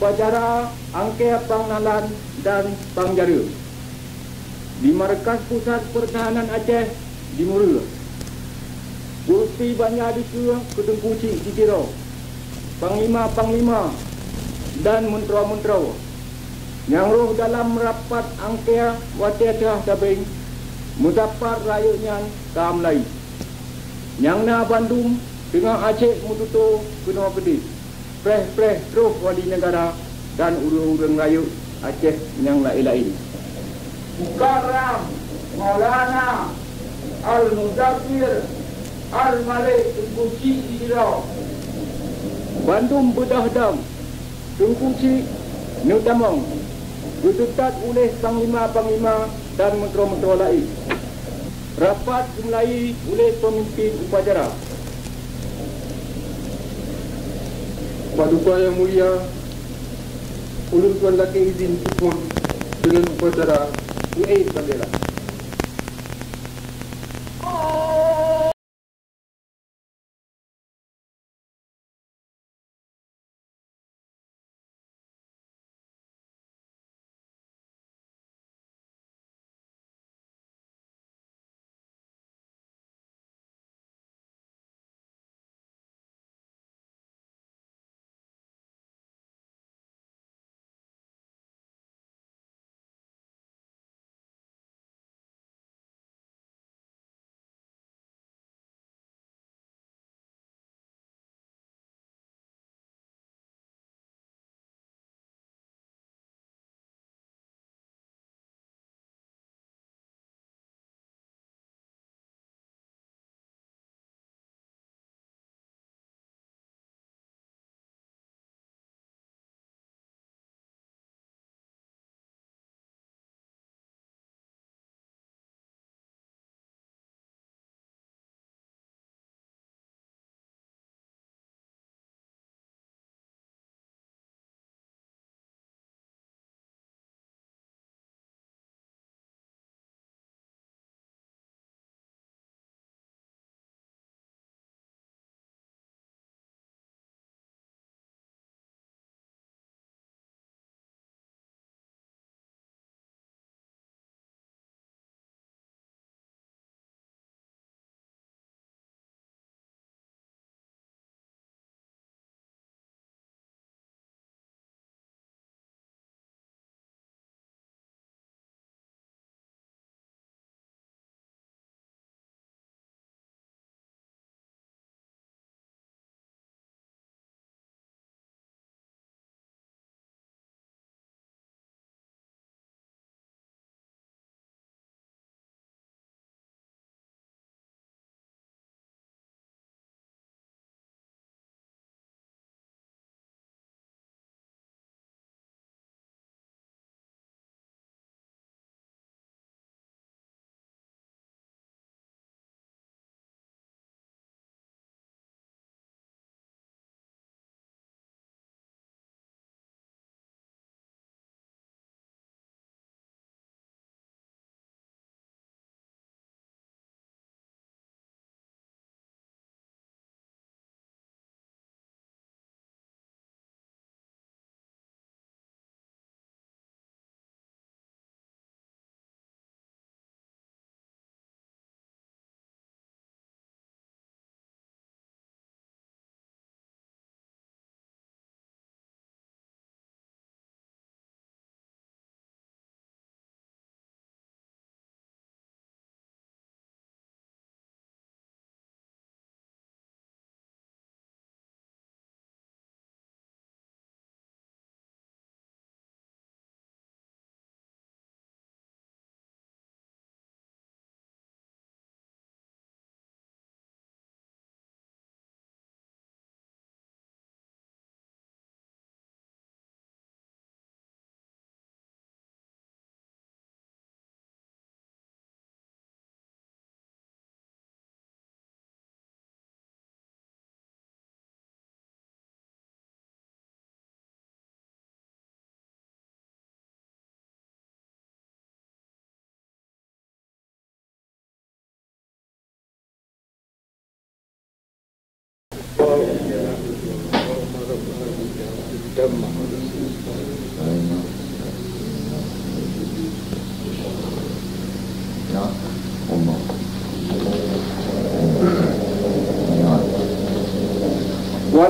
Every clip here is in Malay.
upacara Angkea Pangnalan dan Pangjara di Markas Pusat Pertahanan Aceh di Mura. Gusti Banyadika Kedengkuci Cikiro, Panglima-Panglima dan Mentera-Mentera yang roh dalam rapat Angkea Watiatah Tabing Muzafar Rayunya Kamlai yang na Bandung dengan Aceh Mututo Kena Gede Preh Terus Wali Negara dan urang-urang rayu Aceh yang lain-lain. Mukarram Maulana Al-Muzaffir Al-Malik Tengkuci Cikiro, Bandung Bedahdam Tengkuci Nutamong, ditutat oleh Panglima-Panglima dan Mentera-Mentera lain. Rapat dimulai oleh pemimpin upacara. Paduka Yang Mulia, ulun tuan laki izin tutup dengan upacara Uaid Bendera.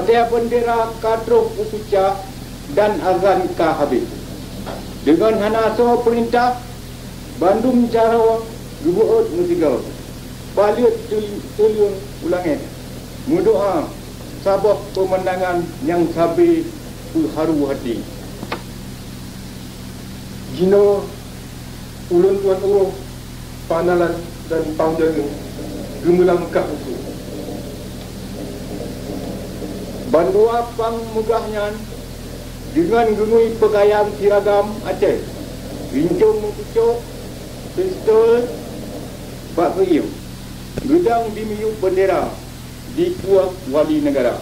Watia bendera kadroh upuca dan azan ka habis. Dengan hanaso perintah Bandung Jaro Gubuut Musigal Baliut tuliun ulangin Mudoa sabah pemandangan yang sabi haru hati. Jino ulun tuan uruh panalan dan pangjaga gemelang kah usu. Bandua pang mugahnya dengan gengui pegayam siragam Aceh, rincung mukucuk, pistol, pak kuyup, gedang dimiup bendera di kuah wali negara.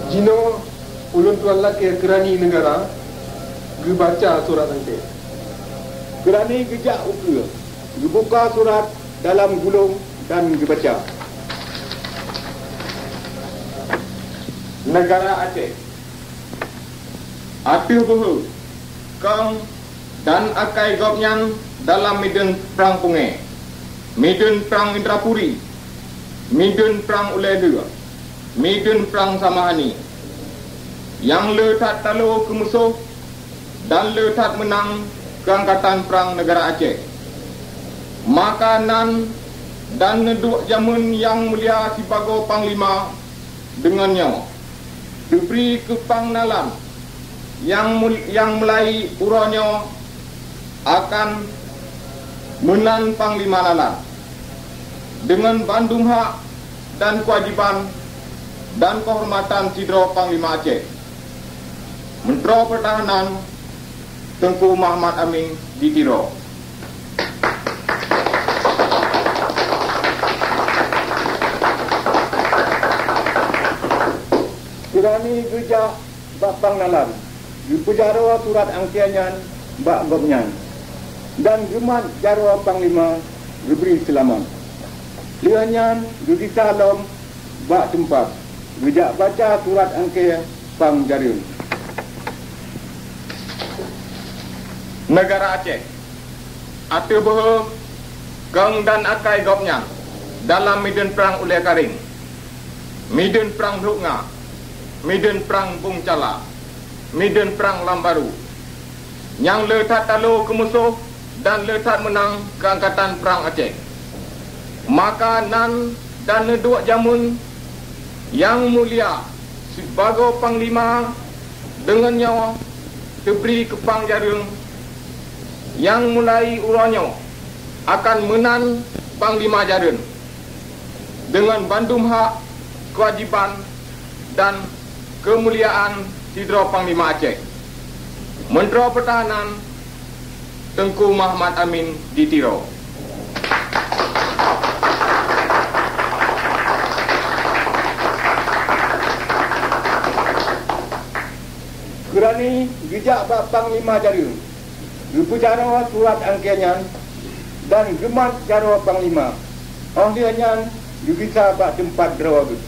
Jino ulun tuan laki kerani negara gebaca surat nanti. Kerani gejak ukur, dibuka surat dalam gulung dan dibaca. Negara Aceh, Atiu Buhu, Kang dan Akai Gopnyan dalam medan perang Pungai, medan perang Indrapuri, medan perang Uledua, medan perang Samahani, yang letat talo ke musuh dan letat menang ke angkatan perang negara Aceh. Makanan dan neduk jamun yang mulia Sibago Panglima dengannya diberi ke Pangnalan yang mulai uronya akan menan Panglima Nalan dengan bandung hak dan kewajiban dan kehormatan Sidro Panglima Aceh. Menteri Pertahanan Tengku Muhammad Amin ditiro. Kirani gejak bak Pangnalan, dipujarawa surat angkianyan bak Gopnyan, dan gemat jarwa Panglima diberi selamat. Lianyan dudi salam bak tempat, gejak baca surat angkian Pang Jariun. Negara Aceh, Atiu Buhu, Kang dan Akai Gopnyan dalam medan perang Ulai Karing, medan perang Ruknga, medan perang Bung Cala, medan perang Lambaru, yang letat talo ke musuh dan letat menang ke angkatan perang Aceh. Makanan dan neduk jamun yang mulia sebagai Panglima dengannya diberi ke Pang Jarung yang mulai uranya akan menan Panglima Jarun dengan bandum hak, kewajiban dan kemuliaan Sidro Panglima Aceh. Menteri Pertahanan Tengku Muhammad Amin ditiro. Kerani gejak bak Panglima Jarun, dipucara surat angkianyan dan gemat jarwa Panglima. Ahlianyan juga bak tempat derawagut.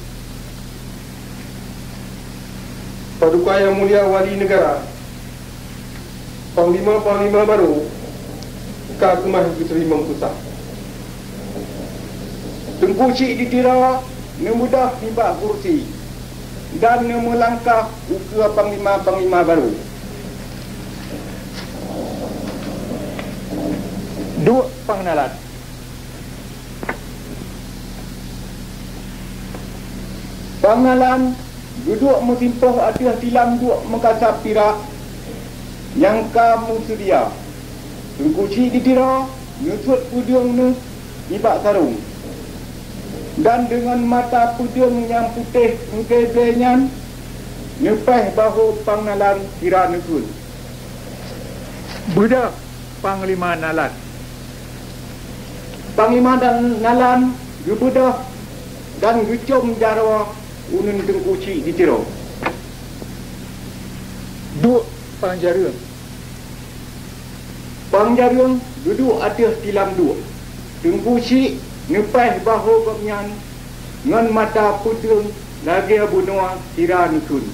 Paduka yang mulia wali negara, Panglima-Panglima baru ka kemah diterima pusat. Tengku Cik ditira nemudah tiba kursi dan melangkah ke Panglima-Panglima baru. Dua Pangnalan. Pangnalan duduk mensimpuh atas tilam duk mengkasap tirak yang kamu sedia. Tengku Cik ditira nyusut pudiung ni ibak sarung. Dan dengan mata pudiung yang putih mengkebenyan nepeh bahu Pangnalan tira nekul. Budak Panglima Nalan. Panglima dan Nalan gebedah dan gecom jarwa unun Tengku Cik ditiro. Duk Pangjarung. Pangjarung duduk atas tilam duk. Tengku Cik nepeh bahu Gopnyan ngan mata putung lagi bunua tira nekul.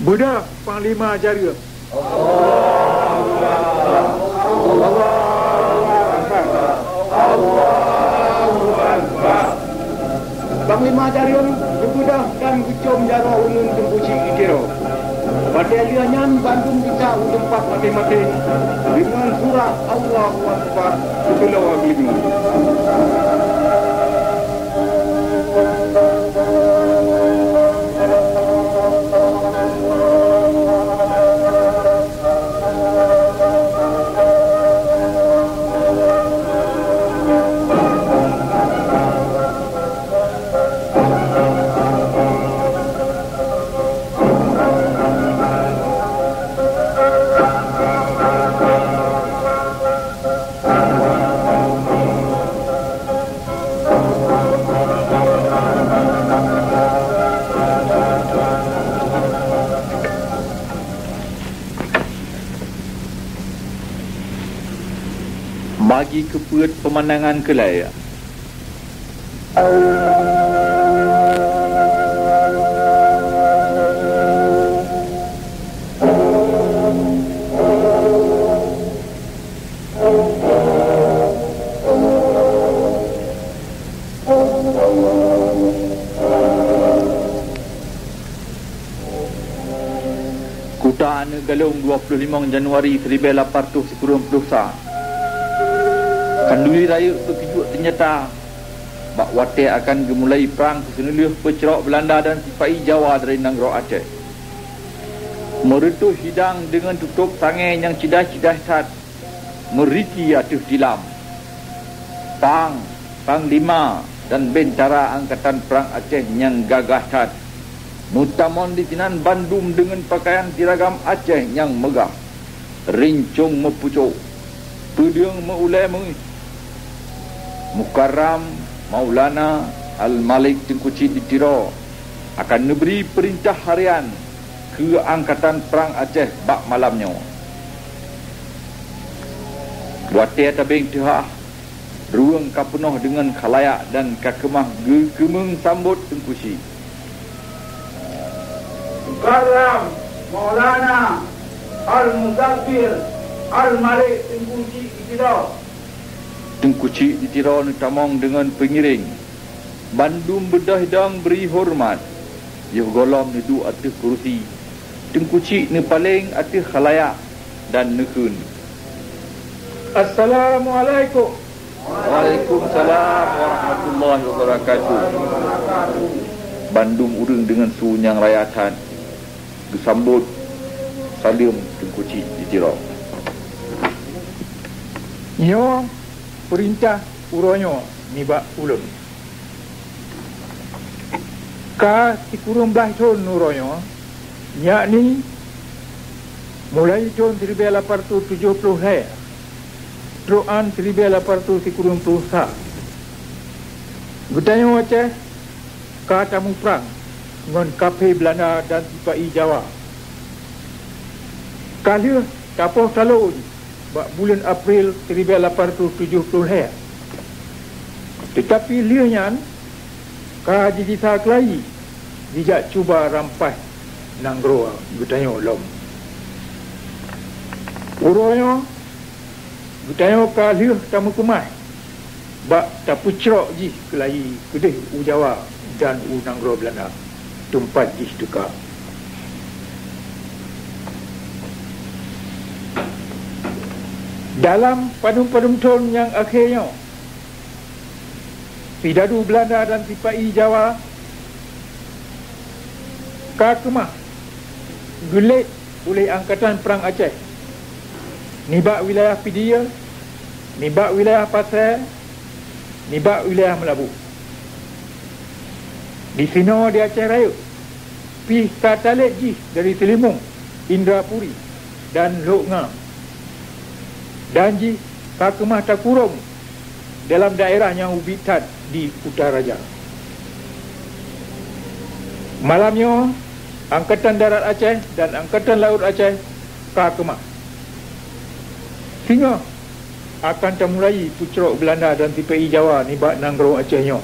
Budak Panglima Jarung. Allahu Akbar. Panglima Darion berbudah dan gucom jaro ulun tempuci ikiro. Batalian Bandung bisa tempat mati-mati dengan surah Allahu Akbar sebelah aglimu. Bagi kepuat pemandangan kelaya. Kutaan Galung 25 Januari 1890 Kanduli raya terkejut ternyata bak Wate akan gemulai perang kesenuluh pecerok Belanda dan Sipai Jawa dari Nanggro Aceh. Meretuh hidang dengan tutup tangan yang cidah-cidah sat meriki atuh tilam. Panglima dan bentara angkatan perang Aceh yang gagah sat. Mutamon di tinan Bandung dengan pakaian tiragam Aceh yang megah. Rincung mepucuk. Pedang meulai Mukarram Maulana Al-Malik Tengkuci di Tiro akan memberi perintah harian ke Angkatan Perang Aceh bak malamnya. Wate tabing tehah ruang kapenuh dengan khalayak dan kakemah kemeng sambut Tengkuci. Mukarram Maulana Al-Muzaffir Al-Malik Tengkuci di Tiro. Tengkuci di Tiro tamong dengan pengiring. Bandung bedah-dang beri hormat. Yuh golom nedu atih kursi. Tengkuci ni paling atih khalayak dan nekun. Assalamualaikum. Waalaikumsalam warahmatullahi wabarakatuh. Bandung urang dengan sunyang rayatan. Disambut salim Tengkuci di Tiro. Nyo perintah uronyo nibak ulun. Ka tikurung belah tahun uronyo, yakni mulai tahun 1870 hai, teruan 1891. Gutanyo Aceh ka tamu perang dengan kafe Belanda dan Sipai Jawa. Kali tapoh talun bak bulan April 1870 tetapi lianyan ka jidisa kelai dijak cuba rampas Nanggro gutanyo lom uronyo gutanyo ka liuh tamu kemai bak tapucrok ji kelai kedih u Jawa dan u Nanggro Belanda tempat ji tukar. Dalam padum-padum tahun yang akhirnya, Pidadu Belanda dan Sipai Jawa kakemah gelit oleh Angkatan Perang Aceh. Nibak wilayah Pidia, nibak wilayah Pasir, nibak wilayah Melabu. Di sini di Aceh Raya, pi katalet ji dari Selimung, Indrapuri dan Lok Ngam. Dan ji kakemah Takurung dalam daerah yang ubitan di Utaraja. Malamnya Angkatan Darat Aceh dan Angkatan Laut Aceh kakemah. Sehingga akan termulai pucrok Belanda dan Sipai Jawa ni bak Nanggro Acehnya.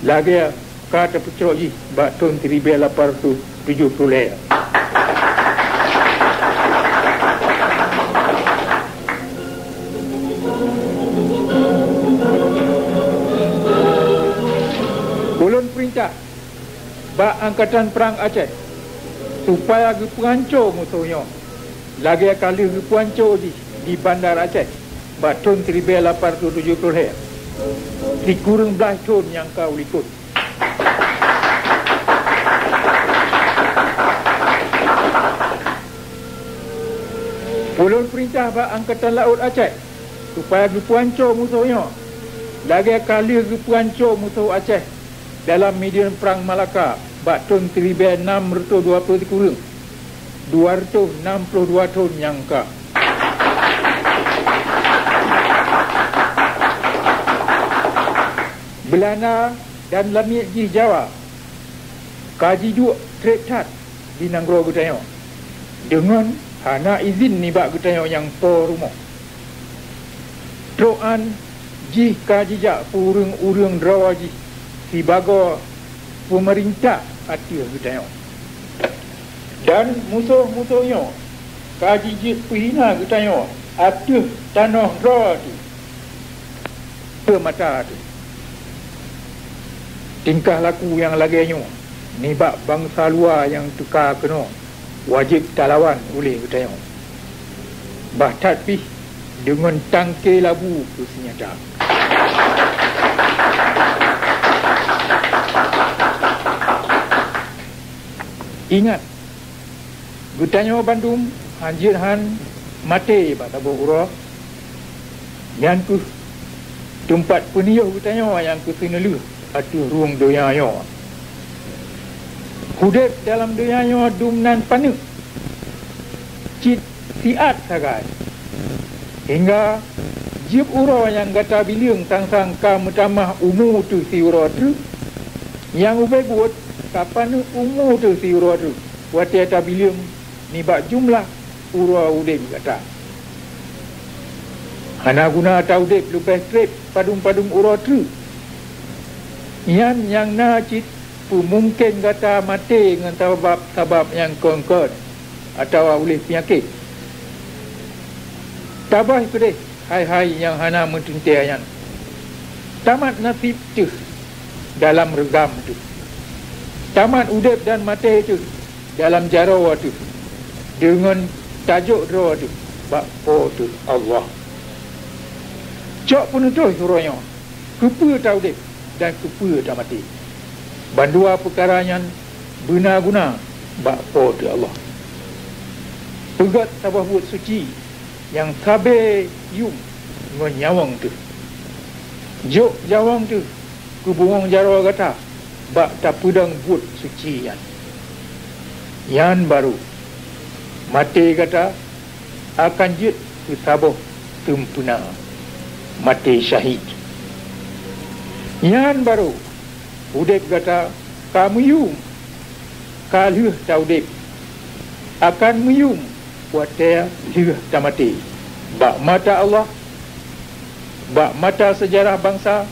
Lagi kata pucrok ji bak tahun 1870. perintah bak Angkatan Perang Aceh supaya ge perancur musuhnya lagi kali ge perancur di Bandar Aceh batun 1870 hek dikurang belah ton yang kau ikut. Ulun perintah bak Angkatan Laut Aceh supaya ge perancur musuhnya lagi kali ge perancur musuh Aceh dalam medan Perang Malaka batun 1620 kurang 262 ton yang ka. Belanda dan Lamit Jih Jawa kaji dua tretat di Nanggro Gutayo dengan hana izin ni bak Gutayo yang po rumah troan jih kaji jak urung drawaji si bago pemerintah atir Gutayo dan musuh-musuhnya kaji jih pihina Gutayo atir tanah drawa tu ke mata tu. Tingkah laku yang laganya ni bak bangsa luar yang tukar kena wajib talawan oleh Gutayo. Bahtat pih dengan tangke labu ke senjata. Ingat Gutayo Bandung hanjir han mati bak tabuh urah yang ku tempat peniuh Gutayo yang ku sinelu atu ruang doyanyo hudep dalam doyanyo dumnan panu cit siat sagai hingga jib uro yang gata biliung tangsang ka mutamah umur tu si uro tu yang ubai buat kapan umur tu si uro tu wati ta biliung ni bak jumlah uro udep kata hana guna ta udep lupai strip padum-padum uro tu yang najis mungkin kata mati dengan sebab yang kongkot atau oleh penyakit. Tabah itu deh, hai-hai yang hana mentuntiayan. Tamat nasib tu dalam regam tu. Tamat udep dan mati tu dalam jarawa tu. Dengan tajuk doa tu, bakpo tu Allah. Cok pun tu suruhnya. Kepa tahu deh. Dan kepa dah mati. Bandua perkara yang benar guna bakpo tu Allah. Pegat tabah buat suci yang sabe yum menyawang tu. Jok jawang tu kubuang jaro kata bak tak pedang buat suci yan baru mati kata akan jut ke sabah tempuna mati syahid. Yan baru udep kata kamu yum kaluh ta udep akan muyum buat dia liuh ta mati bak mata Allah, bak mata sejarah bangsa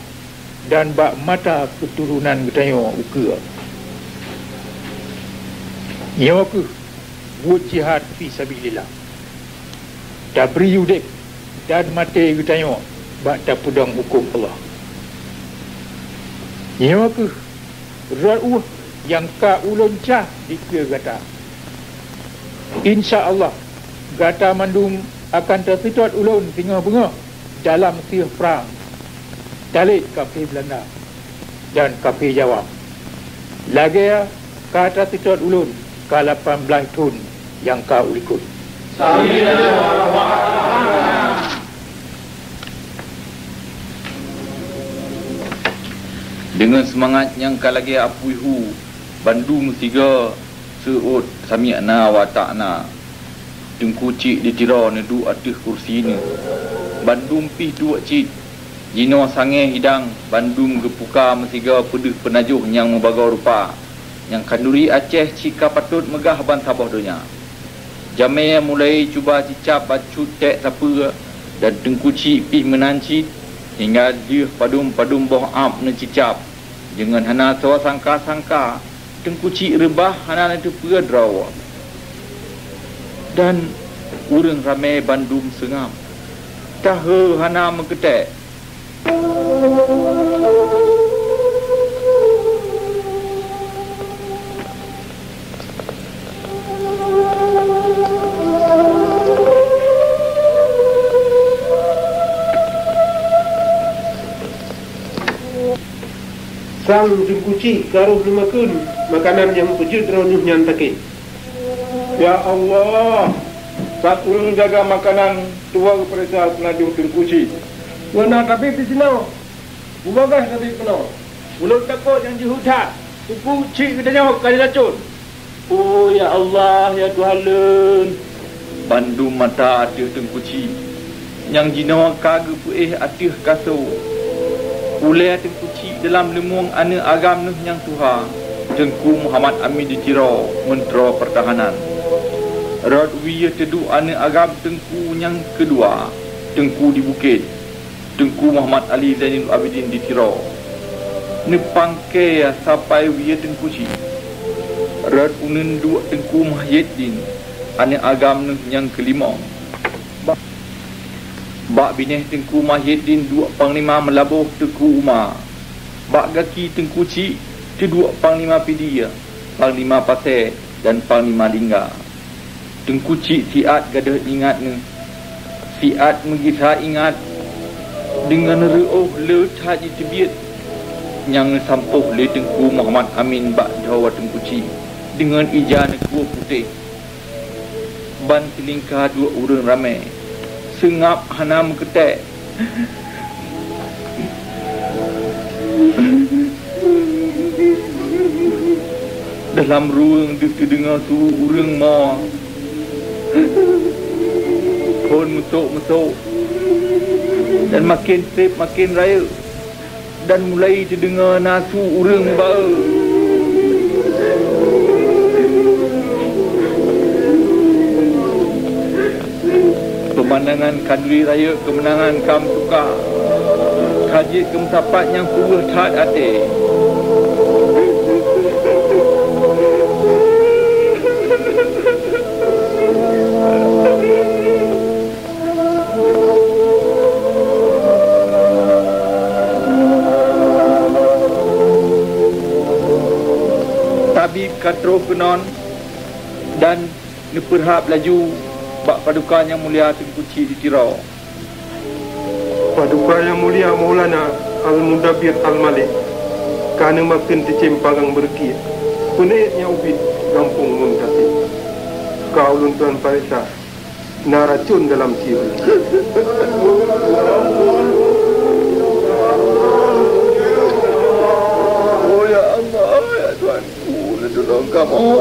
dan bak mata keturunan Gutayo uka. Nyawa ku buat jihad fi sabilillah. Dah beri udep dan mati Gutayo bak ta pedang hukum Allah. Nyawa ku ra'uh yang ka ulun cah dikira gata. InsyaAllah gata mandum akan tersitot ulun tinggal bunga dalam sirh perang Dalit kafir Belanda dan kafir Jawa. Lagi kata sitot ulun ka 18 tahun yang ka ulikut. Dengan semangat yang kalagi apuihu Bandung tiga seut sami'na wa ta'na tengku cik ditira nedu atih kursi ni Bandung pih dua cik jino sange hidang Bandung gepuka mesiga pedih penajuh yang membagau rupa yang kanduri Aceh cika patut megah ban sabah dunia jamai mulai cuba cicap bacut tek siapa dan tengku cik pih menanci hingga dia padum-padum boh ap necicap dengan hana sawa sangka-sangka tengku cik rebah hana itu peradrawa dan urang ramai Bandung sengam tahu hana mengetek Sang jengkuci karuh lumakun makanan yang pejut ronuh nyantake. Ya Allah, saat ulun jaga makanan tua kepada penaju tengkuci. Wana tapi pisinau. Bubagas tapi penau. Ulun takut yang juhudat. Tengkuci katanya kali racun. Oh ya Allah, ya Tuhan lun. Bandu mata atih tengkuci. Yang jinawa kaga puih atih kasau. Ulai tengkuci dalam lemung ana agam nuh yang Tuhan. Tengku Muhammad Amin ditiro Menteri Pertahanan. Rod wiya tedu ana agam tengku yang kedua. Tengku di bukit. Tengku Muhammad Ali Zainul Abidin ditiro. Nepangke sampai wiya tengkuci. Rod unen dua tengku Muhyiddin. Ana agam nuh yang kelima. Bak bineh tengku Muhyiddin dua panglima melabuh tengku Umar. Bak gaki tengkuci kedua panglima Pidia, panglima Pasir dan panglima Lingga. Tengkuci siat gadah ingat ni. Siat mengisah ingat dengan reuh le haji tebiat yang sampuh le tengku Muhammad Amin bak Jawa tengkuci dengan ijan kuah putih. Ban selingkah dua urang ramai. Sengap hana mengetek. Dalam ruang dia terdengar suruh urang ma. Pun mesuk-mesuk. Dan makin trip makin raya. Dan mulai terdengar nasu urang bae. Pemandangan Kadri Raya kemenangan Kam Suka. Kajit kemsapat yang kuruh tat hati. Tabib katro kenon dan neperhap laju bak paduka yang mulia tengkuci ditirau. Paduka yang mulia Maulana Al-Mudabbir Al-Malik kerana makin tercempagang berkit penitnya ubit gampung muntasi. Kau luntuan Parisa naracun dalam siri. Oh ya Allah, ya Tuhanku, tolong kamu.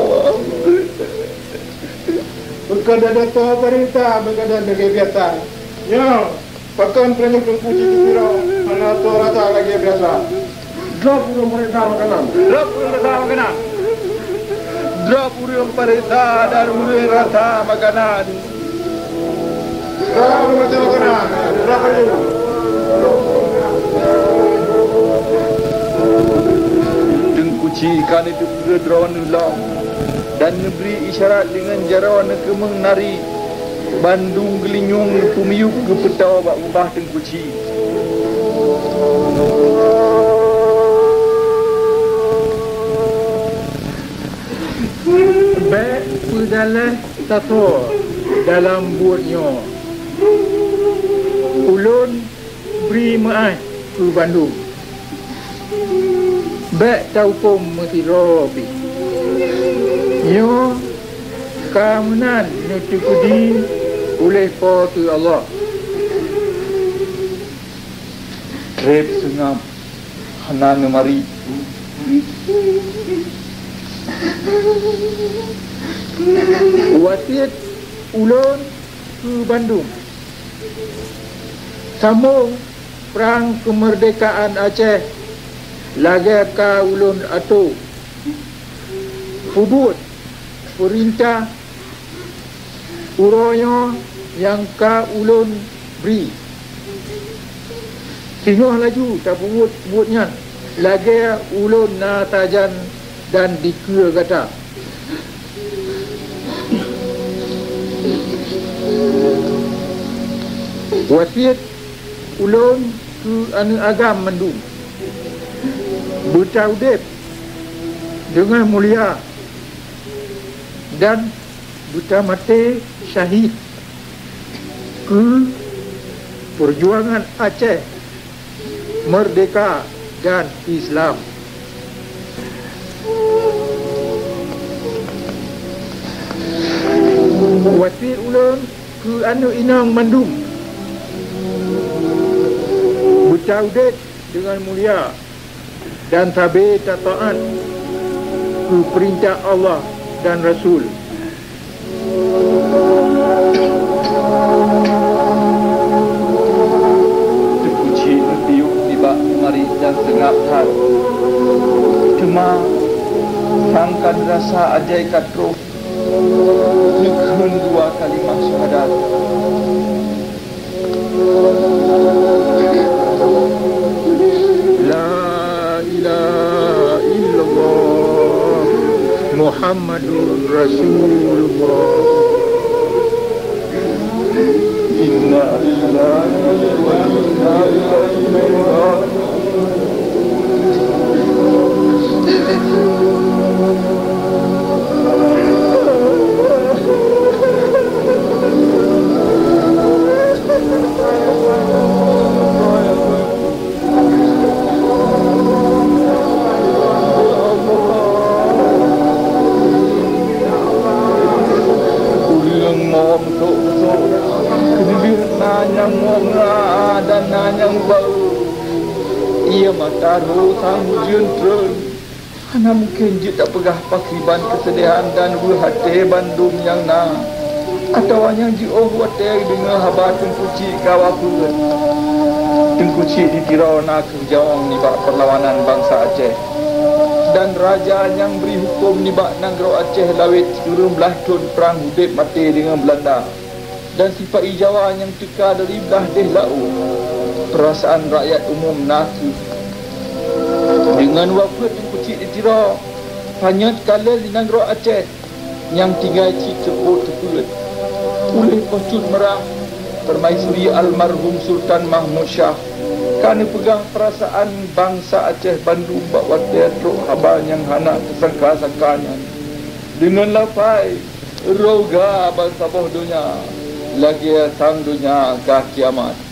Berkada datang Parisa, berkada negeri biasa. Ya, pakan penyuk tengkuci dipirau. Anak tu rasa lagi biasa. Drop urang Parisa makanan. Drop urang rasa makanan. Drop urang Parisa dan urang rasa makanan. Drop urang rasa makanan. Drop urang. Tengkuci kan itu berderawan ulang dan memberi isyarat dengan jarawan kemeng nari Bandung gelinyung pumiyuk ke petau bak ubah tengkuci. Baik pedalah tato dalam buatnya. Ulun beri maaf ke Bandung. Baik taukum mesti robi. Nyo keamanan nyo tukudi oleh Tuhan Allah. Rep sengam hana ngemari. Wasiat ulun ke Bandung. Sambung perang kemerdekaan Aceh. Lagi ka ulun atu. Hubut perintah uronya yang ka ulun beri. Singoh laju tak buatnya. Lagi ulun na tajan dan dikira kata. Wasiat ulun ke anu agam mendung. Bertaudip dengan mulia dan buta mati syahid ke perjuangan Aceh merdeka dan Islam. Wasir ulang ke anak inang mandum bercaudet dengan mulia dan tabir taat ke perintah Allah dan Rasul. Terpuji tiup tiba mari dan sengap hat cuma sangkan rasa ajai katro nekun dua kalimah syahadat. La ilaha illallah Muhammadur Rasulullah. Inna lillahi wa inna ilaihi raji'un. Dan nanyang bau ia mataru tangujun trun hana mungkin je tak pegah pakriban kesedihan dan berhati bandum yang na atau yang ji oh wate dengan haba tengkuci kawakun tengkuci ditirau nak jawang ni bak perlawanan bangsa Aceh dan raja yang beri hukum ni bak nanggro Aceh lawit turun belah tun perang hudip mati dengan Belanda dan sifat Jawa yang teka dari belah deh lau perasaan rakyat umum naku dengan wafat yang kecil ditira hanya kala di negara Aceh yang tinggal ciput teput oleh pecut merah permaisuri almarhum Sultan Mahmud Shah kerana pegang perasaan bangsa Aceh Bandung bahawa teatrok haba yang hana tersangka-sangkanya dengan lafai roga bangsa boh dunia lagi sang dunia ke kiamat.